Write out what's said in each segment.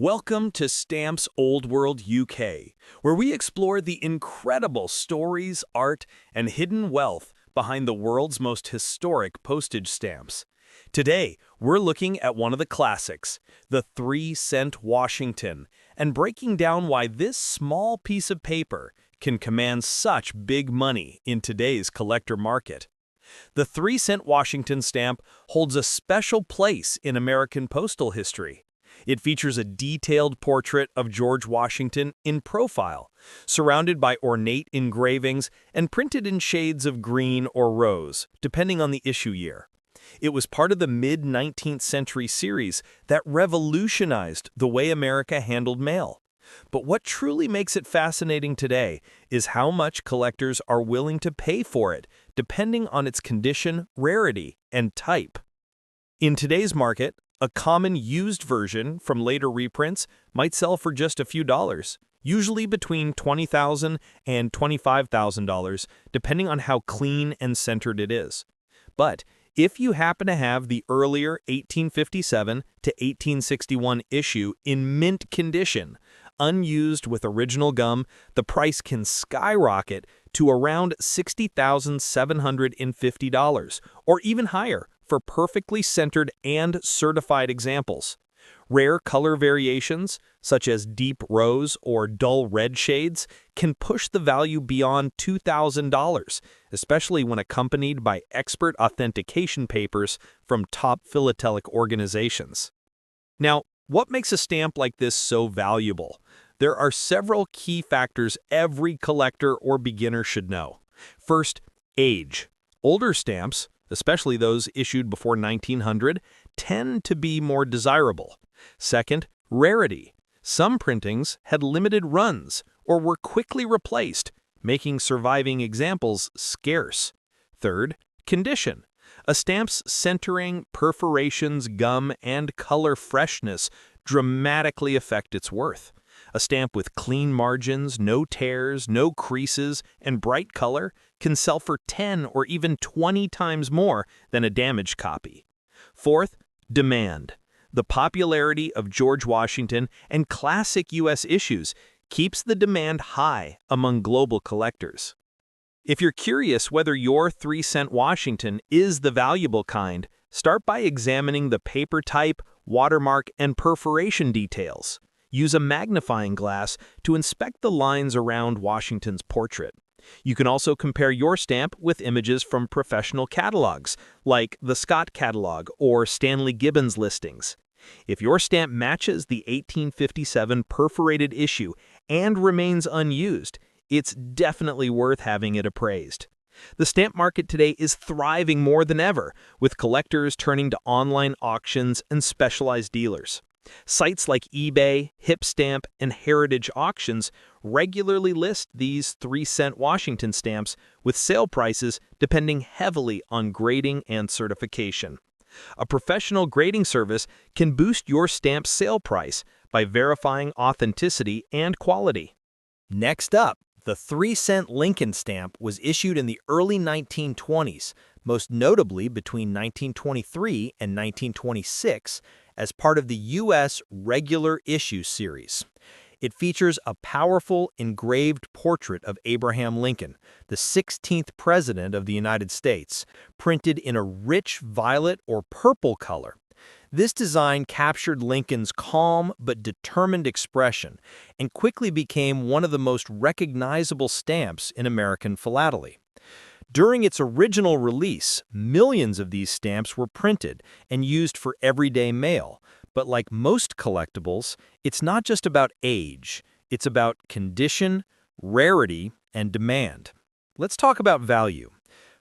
Welcome to Stamps Old World UK, where we explore the incredible stories, art, and hidden wealth behind the world's most historic postage stamps. Today, we're looking at one of the classics, the 3-cent Washington, and breaking down why this small piece of paper can command such big money in today's collector market. The 3-cent Washington stamp holds a special place in American postal history. It features a detailed portrait of George Washington in profile, surrounded by ornate engravings and printed in shades of green or rose, depending on the issue year. It was part of the mid-19th century series that revolutionized the way America handled mail. But what truly makes it fascinating today is how much collectors are willing to pay for it, depending on its condition, rarity, and type. In today's market, a common used version from later reprints might sell for just a few dollars, usually between $20,000 and $25,000, depending on how clean and centered it is. But if you happen to have the earlier 1857 to 1861 issue in mint condition, unused with original gum, the price can skyrocket to around $60,750, or even higher for perfectly centered and certified examples. Rare color variations, such as deep rose or dull red shades, can push the value beyond $2,000, especially when accompanied by expert authentication papers from top philatelic organizations. Now, what makes a stamp like this so valuable? There are several key factors every collector or beginner should know. First, age. Older stamps, especially those issued before 1900, tend to be more desirable. Second, rarity. Some printings had limited runs or were quickly replaced, making surviving examples scarce. Third, condition. A stamp's centering, perforations, gum, and color freshness dramatically affect its worth. A stamp with clean margins, no tears, no creases, and bright color can sell for 10 or even 20 times more than a damaged copy. Fourth, demand. The popularity of George Washington and classic U.S. issues keeps the demand high among global collectors. If you're curious whether your 3-cent Washington is the valuable kind, start by examining the paper type, watermark, and perforation details. Use a magnifying glass to inspect the lines around Washington's portrait. You can also compare your stamp with images from professional catalogs, like the Scott catalog or Stanley Gibbons listings. If your stamp matches the 1857 perforated issue and remains unused, it's definitely worth having it appraised. The stamp market today is thriving more than ever, with collectors turning to online auctions and specialized dealers. Sites like eBay, Hipstamp, and Heritage Auctions regularly list these 3-cent Washington stamps with sale prices depending heavily on grading and certification. A professional grading service can boost your stamp's sale price by verifying authenticity and quality. Next up, the 3-cent Lincoln stamp was issued in the early 1920s, most notably between 1923 and 1926, as part of the U.S. Regular Issue Series. It features a powerful engraved portrait of Abraham Lincoln, the 16th President of the United States, printed in a rich violet or purple color. This design captured Lincoln's calm but determined expression and quickly became one of the most recognizable stamps in American philately. During its original release, millions of these stamps were printed and used for everyday mail, but like most collectibles, it's not just about age, it's about condition, rarity, and demand. Let's talk about value.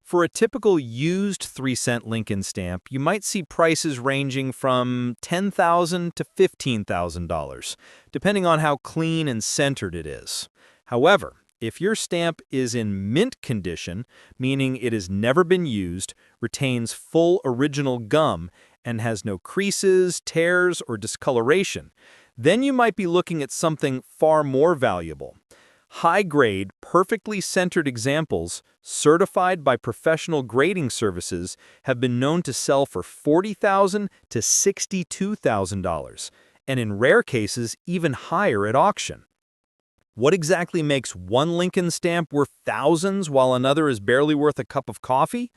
For a typical used 3-cent Lincoln stamp, you might see prices ranging from $10,000 to $15,000, depending on how clean and centered it is. However, if your stamp is in mint condition, meaning it has never been used, retains full original gum, and has no creases, tears, or discoloration, then you might be looking at something far more valuable. High-grade, perfectly centered examples, certified by professional grading services, have been known to sell for $40,000 to $62,000. and in rare cases, even higher at auction. What exactly makes one Lincoln stamp worth thousands while another is barely worth a cup of coffee?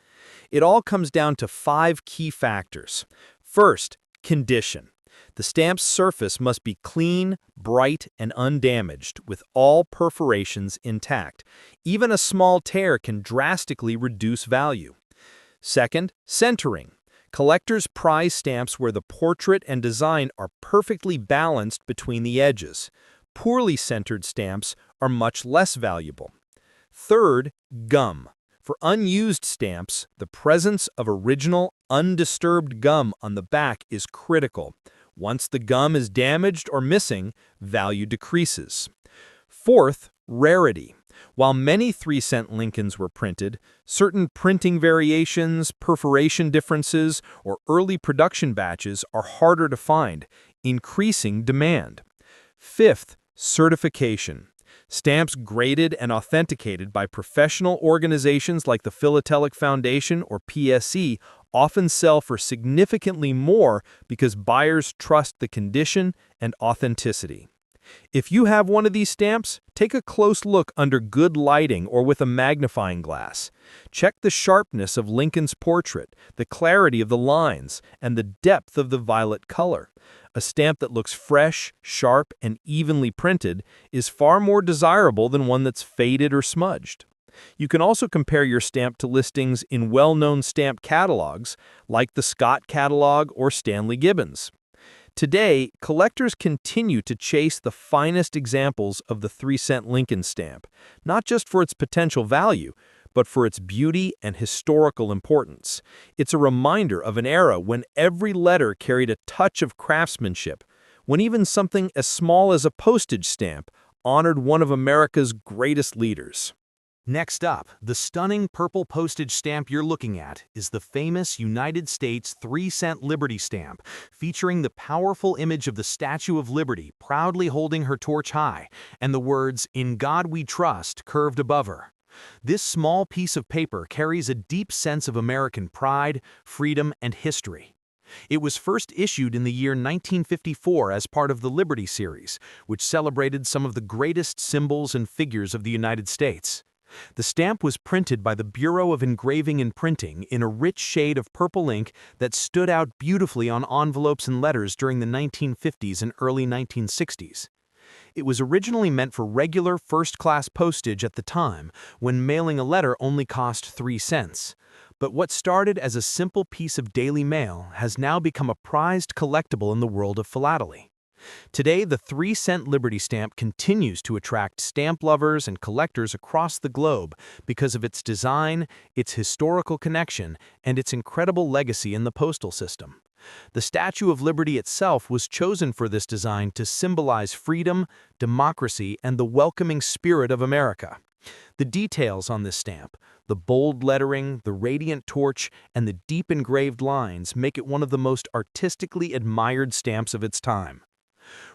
It all comes down to 5 key factors. First, condition. The stamp's surface must be clean, bright, and undamaged, with all perforations intact. Even a small tear can drastically reduce value. Second, centering. Collectors prize stamps where the portrait and design are perfectly balanced between the edges. Poorly centered stamps are much less valuable. Third, gum. For unused stamps, the presence of original, undisturbed gum on the back is critical. Once the gum is damaged or missing, value decreases. Fourth, rarity. While many 3-cent Lincolns were printed, certain printing variations, perforation differences, or early production batches are harder to find, increasing demand. Fifth, certification. Stamps graded and authenticated by professional organizations like the Philately Foundation or PSE often sell for significantly more because buyers trust the condition and authenticity. If you have one of these stamps, take a close look under good lighting or with a magnifying glass. Check the sharpness of Lincoln's portrait, the clarity of the lines, and the depth of the violet color. A stamp that looks fresh, sharp, and evenly printed is far more desirable than one that's faded or smudged. You can also compare your stamp to listings in well-known stamp catalogs like the Scott catalog or Stanley Gibbons. Today, collectors continue to chase the finest examples of the 3-cent Lincoln stamp, not just for its potential value, but for its beauty and historical importance. It's a reminder of an era when every letter carried a touch of craftsmanship, when even something as small as a postage stamp honored one of America's greatest leaders. Next up, the stunning purple postage stamp you're looking at is the famous United States 3-cent Liberty stamp, featuring the powerful image of the Statue of Liberty proudly holding her torch high, and the words, "In God We Trust," curved above her. This small piece of paper carries a deep sense of American pride, freedom, and history. It was first issued in the year 1954 as part of the Liberty series, which celebrated some of the greatest symbols and figures of the United States. The stamp was printed by the Bureau of Engraving and Printing in a rich shade of purple ink that stood out beautifully on envelopes and letters during the 1950s and early 1960s. It was originally meant for regular first-class postage at the time, when mailing a letter only cost 3 cents. But what started as a simple piece of daily mail has now become a prized collectible in the world of philately. Today, the 3-cent Liberty stamp continues to attract stamp lovers and collectors across the globe because of its design, its historical connection, and its incredible legacy in the postal system. The Statue of Liberty itself was chosen for this design to symbolize freedom, democracy, and the welcoming spirit of America. The details on this stamp, the bold lettering, the radiant torch, and the deep engraved lines make it one of the most artistically admired stamps of its time.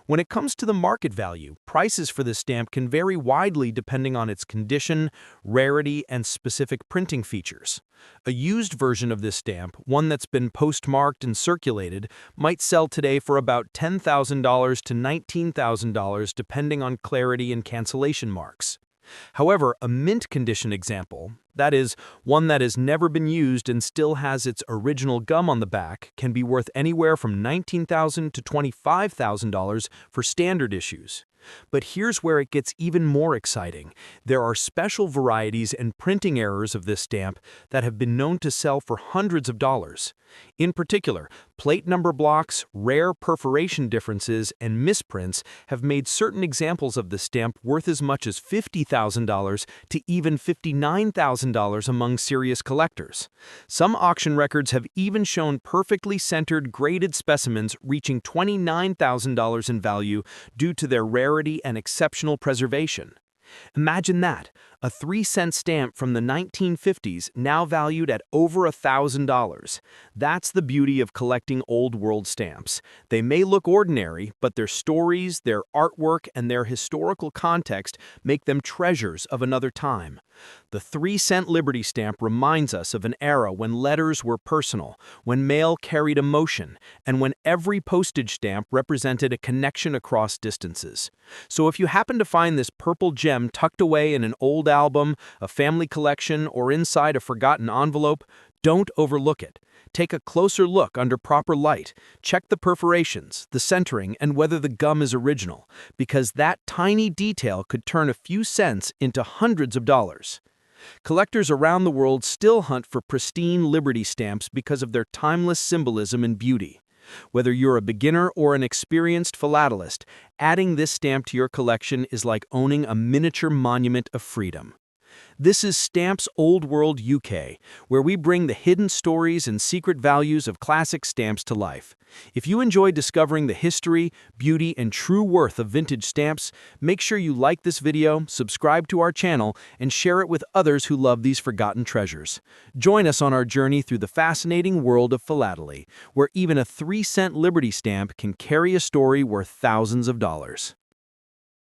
When it comes to the market value, prices for this stamp can vary widely depending on its condition, rarity, and specific printing features. A used version of this stamp, one that's been postmarked and circulated, might sell today for about $10,000 to $19,000 depending on clarity and cancellation marks. However, a mint condition example, that is, one that has never been used and still has its original gum on the back, can be worth anywhere from $19,000 to $25,000 for standard issues. But here's where it gets even more exciting. There are special varieties and printing errors of this stamp that have been known to sell for hundreds of dollars. In particular, plate number blocks, rare perforation differences, and misprints have made certain examples of the stamp worth as much as $50,000 to even $59,000 among serious collectors. Some auction records have even shown perfectly centered graded specimens reaching $29,000 in value due to their rarity and exceptional preservation. Imagine that, a 3-cent stamp from the 1950s now valued at over $1,000. That's the beauty of collecting old world stamps. They may look ordinary, but their stories, their artwork, and their historical context make them treasures of another time. The 3-cent Liberty stamp reminds us of an era when letters were personal, when mail carried emotion, and when every postage stamp represented a connection across distances. So if you happen to find this purple gem tucked away in an old album, a family collection, or inside a forgotten envelope, don't overlook it. Take a closer look under proper light. Check the perforations, the centering, and whether the gum is original, because that tiny detail could turn a few cents into hundreds of dollars. Collectors around the world still hunt for pristine Liberty stamps because of their timeless symbolism and beauty. Whether you're a beginner or an experienced philatelist, adding this stamp to your collection is like owning a miniature monument of freedom. This is Stamps Old World UK, where we bring the hidden stories and secret values of classic stamps to life. If you enjoy discovering the history, beauty, and true worth of vintage stamps, make sure you like this video, subscribe to our channel, and share it with others who love these forgotten treasures. Join us on our journey through the fascinating world of philately, where even a 3-cent Liberty stamp can carry a story worth thousands of dollars.